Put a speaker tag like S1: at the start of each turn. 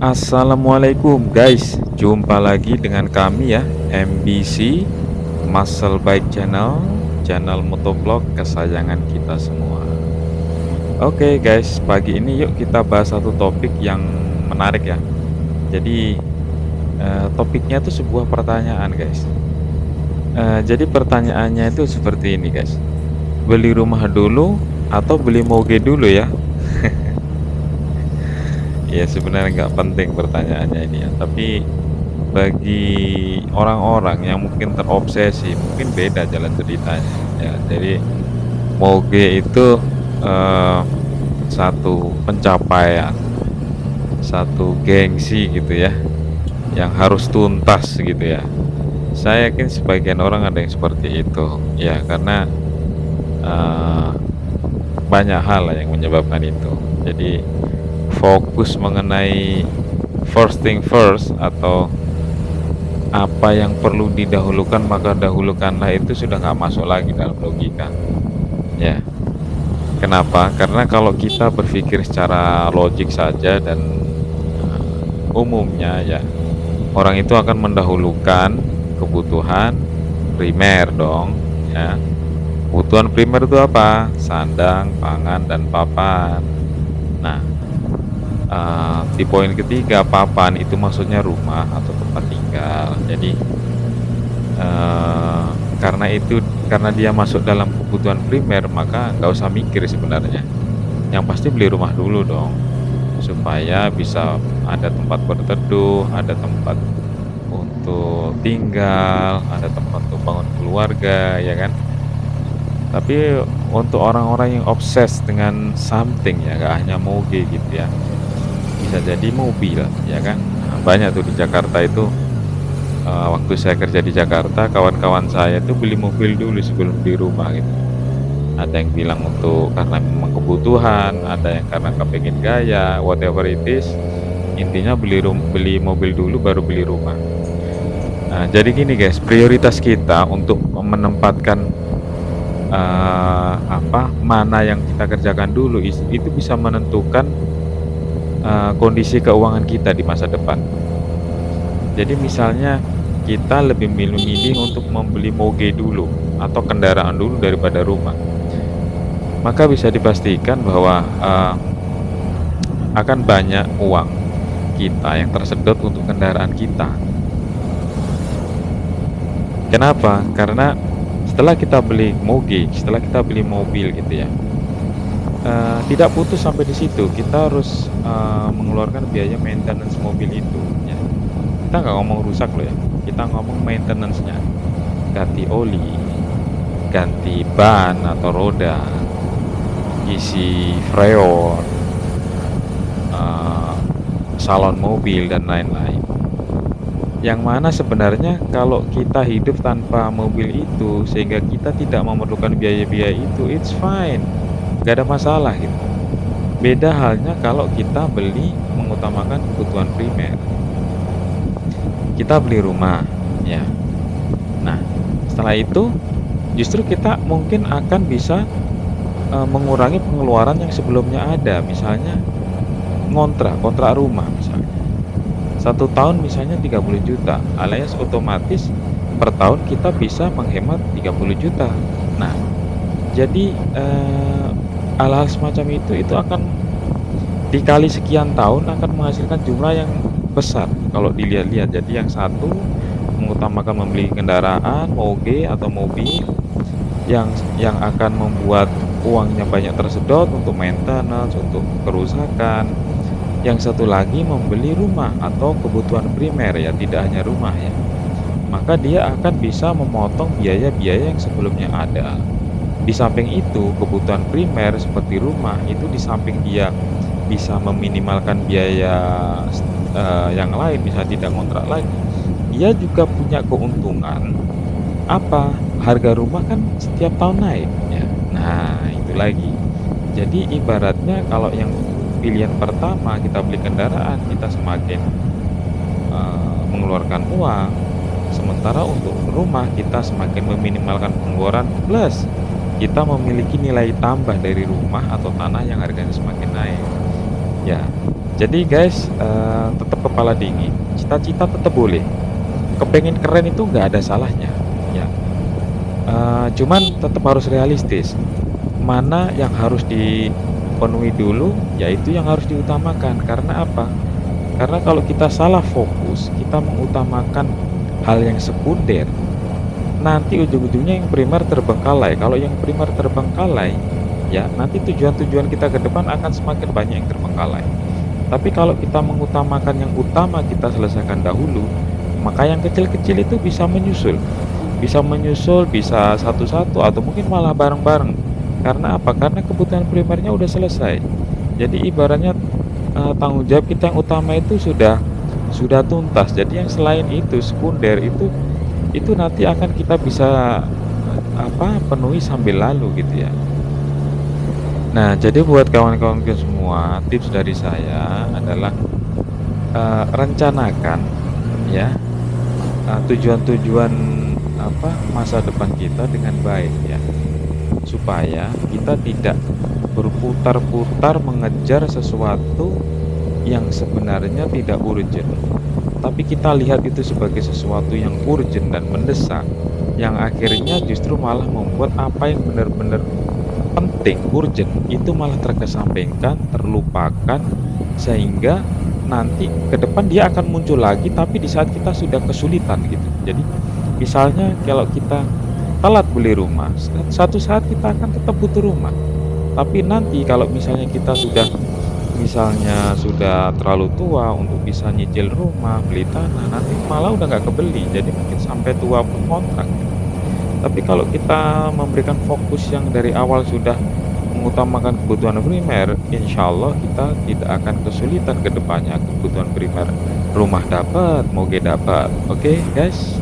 S1: Assalamualaikum guys, jumpa lagi dengan kami ya, MBC Muscle Bike Channel, channel motovlog kesayangan kita semua. Oke guys, pagi ini yuk kita bahas satu topik yang menarik ya. Jadi topiknya itu sebuah pertanyaan guys. Jadi pertanyaannya itu seperti ini guys, beli rumah dulu atau beli moge dulu ya? Ya sebenarnya nggak penting pertanyaannya ini ya, tapi bagi orang-orang yang mungkin terobsesi, mungkin beda jalan ceritanya, ya. Jadi moge itu, eee, satu pencapaian, satu gengsi gitu ya, yang harus tuntas gitu ya. Saya yakin sebagian orang ada yang seperti itu, ya karena, eee, banyak hal lah yang menyebabkan itu. Jadi fokus mengenai first thing first atau apa yang perlu didahulukan maka dahulukanlah itu sudah nggak masuk lagi dalam logika, ya. Kenapa? Karena kalau kita berpikir secara logik saja dan, umumnya ya, orang itu akan mendahulukan kebutuhan primer dong, ya. Kebutuhan primer itu apa? Sandang, pangan, dan papan. Nah, di poin ketiga, papan itu maksudnya rumah atau tempat tinggal. Jadi karena itu karena dia masuk dalam kebutuhan primer, maka nggak usah mikir sebenarnya. Yang pasti beli rumah dulu dong, supaya bisa ada tempat berteduh, ada tempat untuk tinggal, ada tempat untuk bangun keluarga, ya kan? Tapi untuk orang-orang yang obses dengan something ya, nggak hanya moge gitu ya, bisa jadi mobil, ya kan? Nah, banyak tuh di Jakarta itu. Waktu saya kerja di Jakarta, kawan-kawan saya itu beli mobil dulu sebelum beli rumah gitu. Ada yang bilang untuk karena memang kebutuhan, ada yang karena kepengen gaya, whatever it is, intinya beli mobil dulu baru beli rumah. Nah, jadi gini guys, prioritas kita untuk menempatkan, mana yang kita kerjakan dulu itu bisa menentukan, kondisi keuangan kita di masa depan. Jadi misalnya kita lebih milih untuk membeli moge dulu atau kendaraan dulu daripada rumah, maka bisa dipastikan bahwa, akan banyak uang kita yang tersedot untuk kendaraan kita. Kenapa? Karena setelah kita beli moge, setelah kita beli mobil gitu ya, tidak putus sampai di situ, kita harus, mengeluarkan biaya maintenance mobil itu ya. Kita nggak ngomong rusak loh ya, kita ngomong maintenance-nya, ganti oli, ganti ban atau roda, isi freon, eee, salon mobil dan lain-lain. Yang mana sebenarnya kalau kita hidup tanpa mobil itu, sehingga kita tidak memerlukan biaya-biaya itu, it's fine, nggak ada masalah gitu. Beda halnya kalau kita beli mengutamakan kebutuhan primer. Kita beli rumah, ya. Nah, setelah itu justru kita mungkin akan bisa, mengurangi pengeluaran yang sebelumnya ada. Misalnya kontrak rumah misalnya. 1 tahun misalnya 30 juta, alias otomatis per tahun kita bisa menghemat 30 juta. Nah, jadi, hal-hal semacam itu akan dikali sekian tahun akan menghasilkan jumlah yang besar kalau dilihat-lihat. Jadi yang satu mengutamakan membeli kendaraan, moge atau mobil yang akan membuat uangnya banyak tersedot untuk maintenance, untuk kerusakan. Yang satu lagi membeli rumah atau kebutuhan primer ya, tidak hanya rumah ya. Maka dia akan bisa memotong biaya-biaya yang sebelumnya ada. Di samping itu, kebutuhan primer seperti rumah itu di samping dia bisa meminimalkan biaya, yang lain, bisa tidak ngontrak lagi, dia juga punya keuntungan apa, harga rumah kan setiap tahun naik ya. Nah, itu lagi. Jadi ibaratnya kalau yang pilihan pertama kita beli kendaraan, kita semakin, mengeluarkan uang, sementara untuk rumah kita semakin meminimalkan pengeluaran, plus kita memiliki nilai tambah dari rumah atau tanah yang harganya semakin naik. Ya, Jadi guys, tetap kepala dingin, cita-cita tetap boleh, kepengen keren itu nggak ada salahnya, ya. Cuman tetap harus realistis, mana yang harus dipenuhi dulu, yaitu yang harus diutamakan. Karena apa? Karena kalau kita salah fokus, kita mengutamakan hal yang sekunder, nanti ujung-ujungnya yang primer terbengkalai. Kalau yang primer terbengkalai, ya nanti tujuan-tujuan kita ke depan akan semakin banyak yang terbengkalai. Tapi kalau kita mengutamakan yang utama kita selesaikan dahulu, maka yang kecil-kecil itu bisa menyusul. Bisa menyusul, bisa satu-satu atau mungkin malah bareng-bareng. Karena apa? Karena kebutuhan primernya udah selesai. Jadi ibaratnya tanggung jawab kita yang utama itu sudah tuntas. Jadi yang selain itu sekunder itu nanti akan kita bisa penuhi sambil lalu gitu ya. Nah, jadi buat kawan-kawanku semua, tips dari saya adalah rencanakan ya, tujuan-tujuan masa depan kita dengan baik ya, supaya kita tidak berputar-putar mengejar sesuatu yang sebenarnya tidak urgent, tapi kita lihat itu sebagai sesuatu yang urgent dan mendesak, yang akhirnya justru malah membuat apa yang benar-benar penting, urgent, itu malah terkesampingkan, terlupakan, sehingga nanti ke depan dia akan muncul lagi tapi di saat kita sudah kesulitan gitu. Jadi misalnya kalau kita telat beli rumah, satu saat kita akan tetap butuh rumah. Tapi nanti kalau misalnya kita sudah terlalu tua untuk bisa nyicil rumah, beli tanah, nanti malah udah nggak kebeli. Jadi mungkin sampai tua pun kontrak. Tapi kalau kita memberikan fokus yang dari awal sudah mengutamakan kebutuhan primer, insya Allah kita tidak akan kesulitan ke depannya. Kebutuhan primer, rumah dapat, moge dapat. Oke, guys?